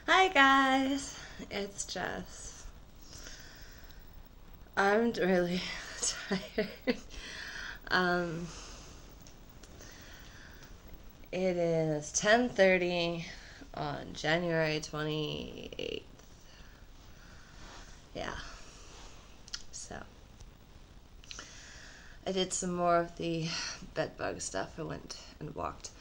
Hi guys, it's Jess. I'm really tired. Um, it is 10:30 on January 28th. Yeah. So, I did some more of the bedbug stuff. I went and walked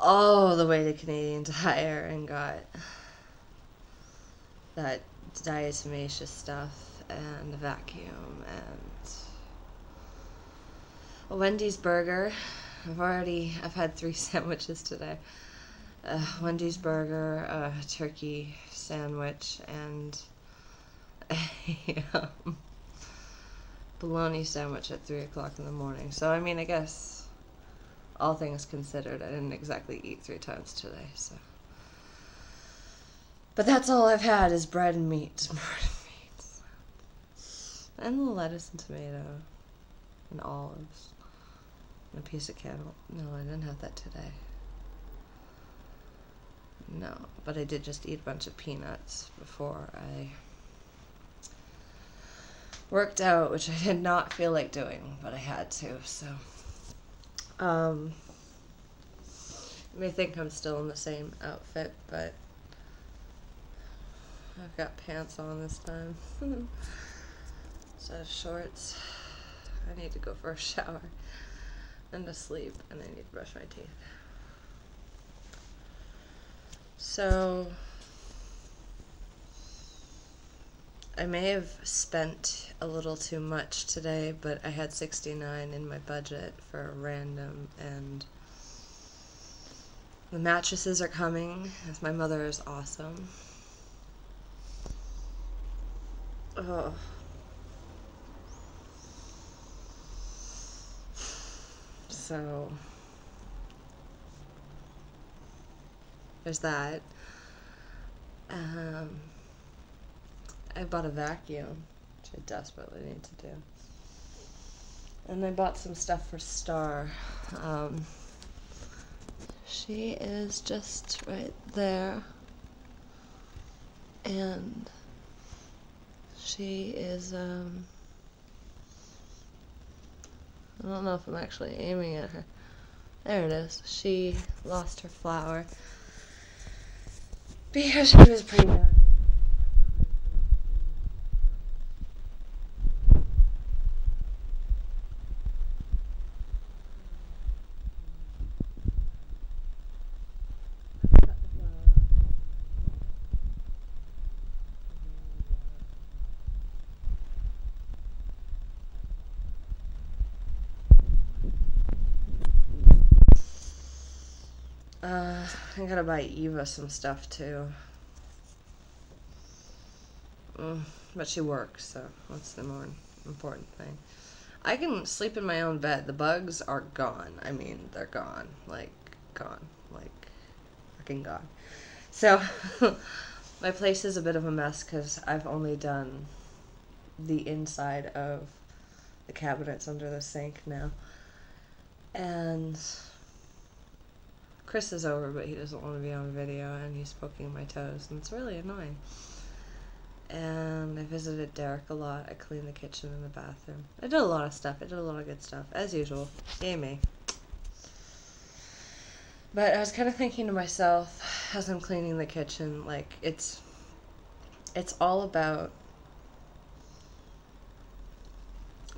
all the way to Canadian Tire and got that diatomaceous stuff and a vacuum and a Wendy's burger. I've had 3 sandwiches today. A Wendy's burger, a turkey sandwich, and a bologna sandwich at 3 o'clock in the morning. So, I mean, I guess all things considered, I didn't exactly eat 3 times today, so. But that's all I've had is bread and meat. And the lettuce and tomato and olives and a piece of kale. No, I didn't have that today. No, but I did just eat a bunch of peanuts before I worked out, which I did not feel like doing, but I had to, so. You may think I'm still in the same outfit, but I've got pants on this time. Instead of shorts. I need to go for a shower and to sleep, and I need to brush my teeth. So, I may have spent a little too much today, but I had $69 in my budget for random, and the mattresses are coming, as my mother is awesome. Oh. So, there's that. I bought a vacuum, which I desperately need to do. And I bought some stuff for Star. She is just right there. And she is, I don't know if I'm actually aiming at her. There it is. She lost her flower because she was pretty young. I gotta buy Eva some stuff too. But she works, so that's the more important thing. I can sleep in my own bed. The bugs are gone. I mean, they're gone. Like, gone. Like, fucking gone. So, my place is a bit of a mess because I've only done the inside of the cabinets under the sink now. And Chris is over, but he doesn't want to be on video, and he's poking my toes, and it's really annoying. And I visited Derek a lot. I cleaned the kitchen and the bathroom. I did a lot of stuff. I did a lot of good stuff, as usual. Yay me. But I was kind of thinking to myself, as I'm cleaning the kitchen, like, it's all about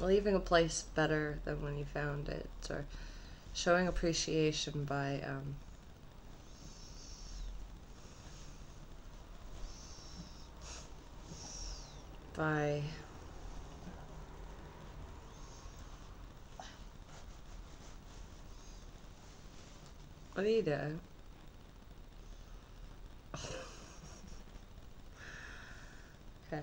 leaving a place better than when you found it, or showing appreciation by what are you doing? Okay.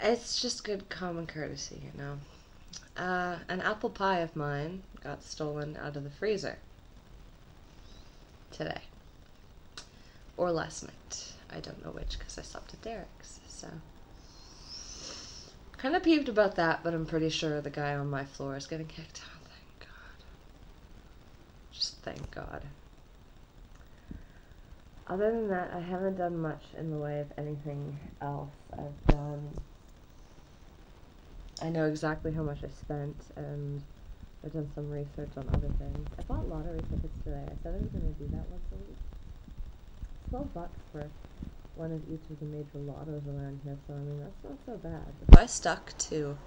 It's just good common courtesy, you know. An apple pie of mine got stolen out of the freezer today. Or last night. I don't know which because I slept at Derek's, so. Kind of peeved about that, but I'm pretty sure the guy on my floor is getting kicked out, thank God. Just thank God. Other than that, I haven't done much in the way of anything else. I know exactly how much I spent, and I've done some research on other things. I bought lottery tickets today. I said I was going to do that once a week. $12 for one of each of the major lottos around here, so I mean, that's not so bad. If I stuck to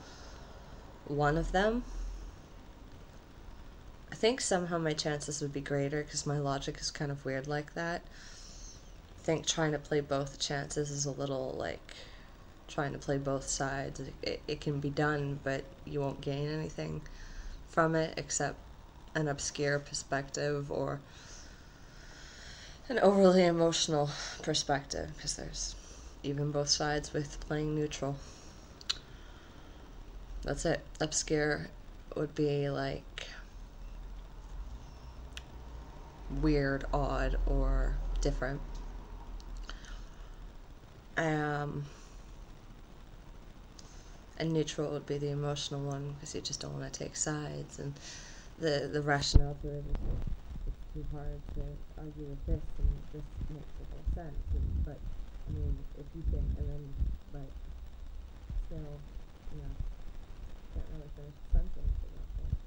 one of them, I think somehow my chances would be greater, because my logic is kind of weird like that. I think trying to play both chances is a little like trying to play both sides. It can be done, but you won't gain anything from it except an obscure perspective or an overly emotional perspective, because there's even both sides with playing neutral. That's it. Obscure would be like weird, odd, or different. And neutral would be the emotional one, because you just don't want to take sides, and the rationale to it is it's too hard to argue with this, and this makes little sense. But I mean, if you can, and then like still, you know, can't really finish the sentence at that point.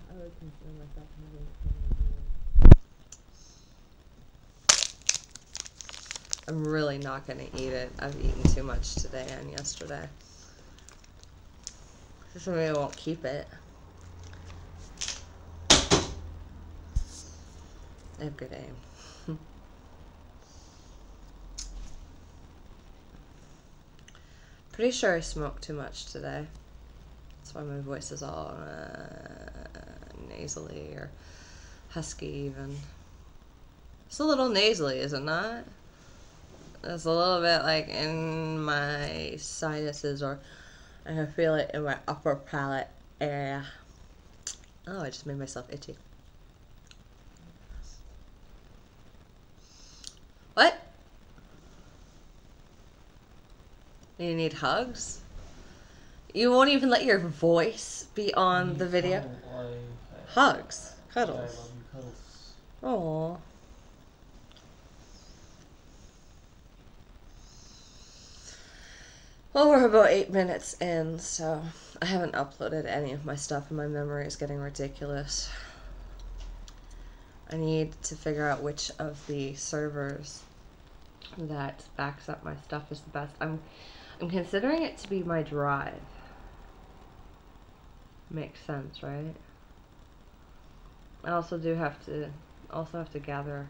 I would consider myself having kind of a weird. I'm really not gonna eat it. I've eaten too much today and yesterday. So maybe I won't keep it. I have good aim. Pretty sure I smoked too much today. That's why my voice is all nasally or husky even. It's a little nasally, is it not? It's a little bit like in my sinuses, or I can feel it in my upper palate area. Oh, I just made myself itchy. What? You need hugs? You won't even let your voice be on the video? Hugs. Cuddles. I love you, cuddles. Aww. Well, we're about 8 minutes in, so I haven't uploaded any of my stuff and my memory is getting ridiculous. I need to figure out which of the servers that backs up my stuff is the best. I'm considering it to be my drive. Makes sense, right? I also have to gather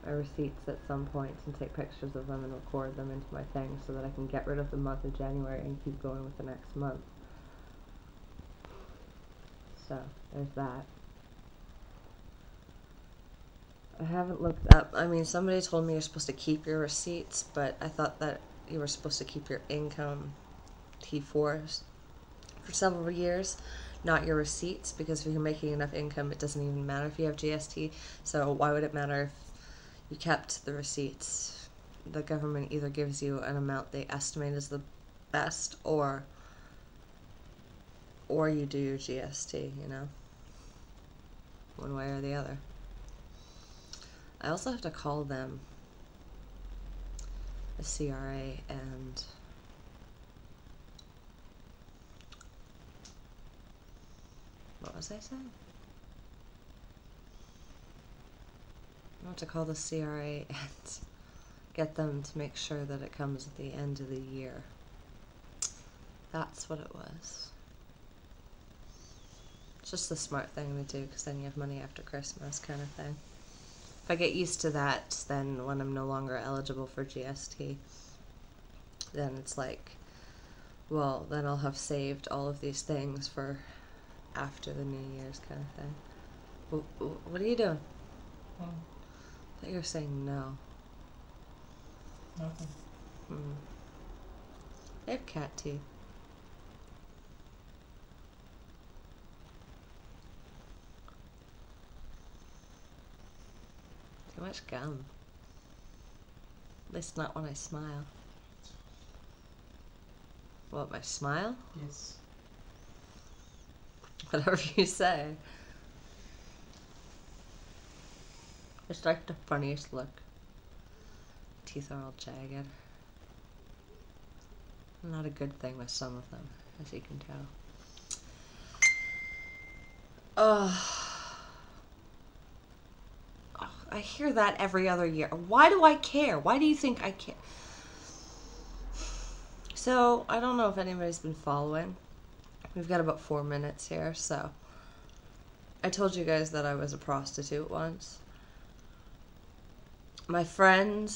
my receipts at some point and take pictures of them and record them into my thing so that I can get rid of the month of January and keep going with the next month. So, there's that. I haven't looked up, I mean, somebody told me you're supposed to keep your receipts, but I thought that you were supposed to keep your income T4s for several years, not your receipts, because if you're making enough income, it doesn't even matter if you have GST, so why would it matter if you kept the receipts? The government either gives you an amount they estimate is the best, or you do your GST, you know? One way or the other. I also have to call them, the CRA, and what was I saying? I have to call the CRA and get them to make sure that it comes at the end of the year. That's what it was. It's just the smart thing to do, because then you have money after Christmas, kind of thing. If I get used to that, then when I'm no longer eligible for GST, then it's like, well, then I'll have saved all of these things for after the New Year's, kind of thing. What are you doing? Oh. I thought you were saying no. Nothing. I have cat teeth. Too much gum. At least not when I smile. What, my smile? Yes. Whatever you say. It's like the funniest look. Teeth are all jagged. Not a good thing with some of them, as you can tell. Oh, I hear that every other year. Why do I care? Why do you think I care? So, I don't know if anybody's been following. We've got about 4 minutes here, so. I told you guys that I was a prostitute once. My friend,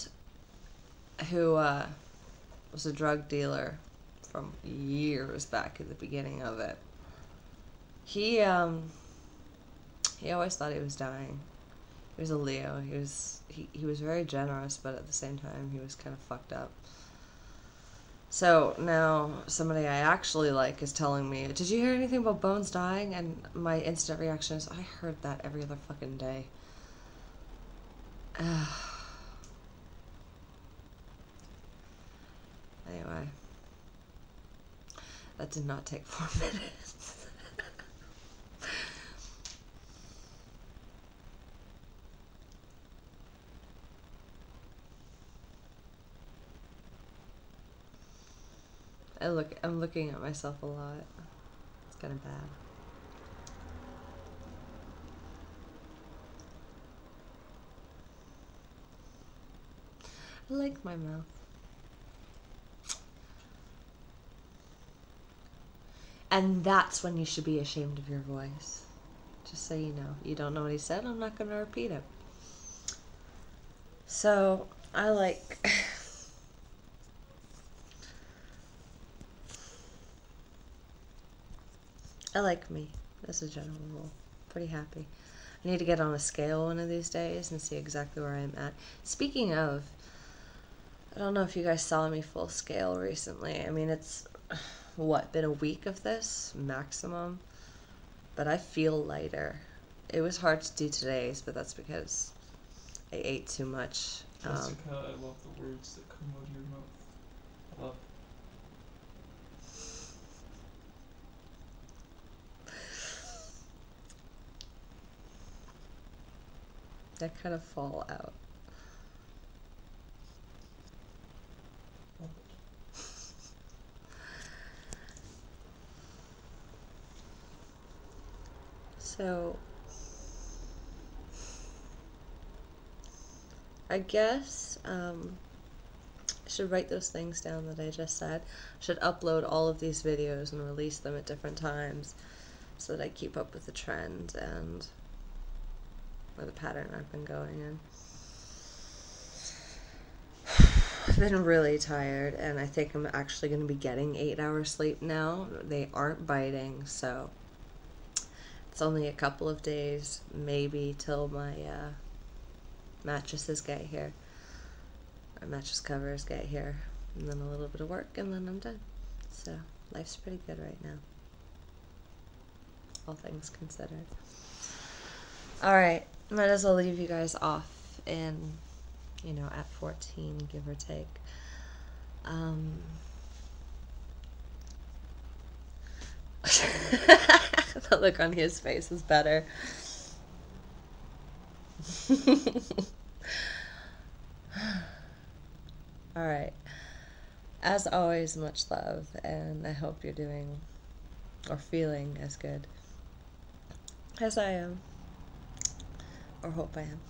who was a drug dealer from years back at the beginning of it, he always thought he was dying. He was a Leo. He was very generous, but at the same time he was kind of fucked up. So now somebody I actually like is telling me, "Did you hear anything about Bones dying?" And my instant reaction is, I heard that every other fucking day. Anyway, that did not take 4 minutes. I'm looking at myself a lot. It's kind of bad. I like my mouth. And that's when you should be ashamed of your voice. Just so you know. You don't know what he said, I'm not going to repeat it. So, I like... I like me, as a general rule. Pretty happy. I need to get on a scale one of these days and see exactly where I'm at. Speaking of, I don't know if you guys saw me full scale recently. I mean, it's, what, been a week of this? Maximum? But I feel lighter. It was hard to do today's, but that's because I ate too much. Jessica, I love the words that come out of your mouth. I love That kind of fall out. So, I guess, I should write those things down that I just said. I should upload all of these videos and release them at different times so that I keep up with the trend and or the pattern I've been going in. I've been really tired, and I think I'm actually going to be getting 8 hours sleep now. They aren't biting, so it's only a couple of days, maybe, till my mattresses get here. My mattress covers get here, and then a little bit of work, and then I'm done. So life's pretty good right now, all things considered. Alright, might as well leave you guys off in, you know, at 14, give or take. The look on his face is better. Alright. As always, much love, and I hope you're doing or feeling as good as I am, or hope I am.